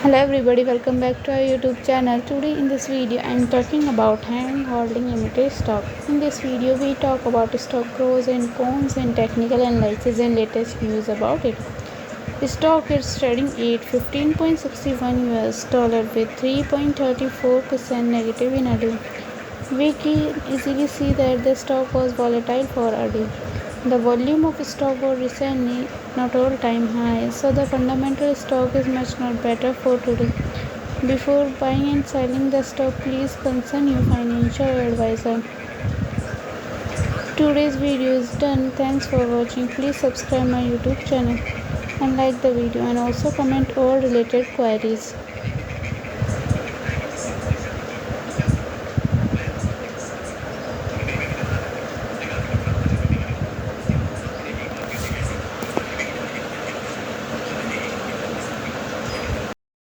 Hello everybody, welcome back to our YouTube channel. Today in this video I am talking about EHang Holding Limited stock. In this video we talk about stock pros and cons and technical analysis and latest news about it. The stock is trading at $15.61 with 3.34% negative in a day. We can easily see that the stock was volatile for a day. The volume of stock was recently not all-time high, so the fundamental stock is much not better for today. Before buying and selling the stock, please consult your financial advisor. Today's video is done. Thanks for watching. Please subscribe my YouTube channel and like the video and also comment all related queries.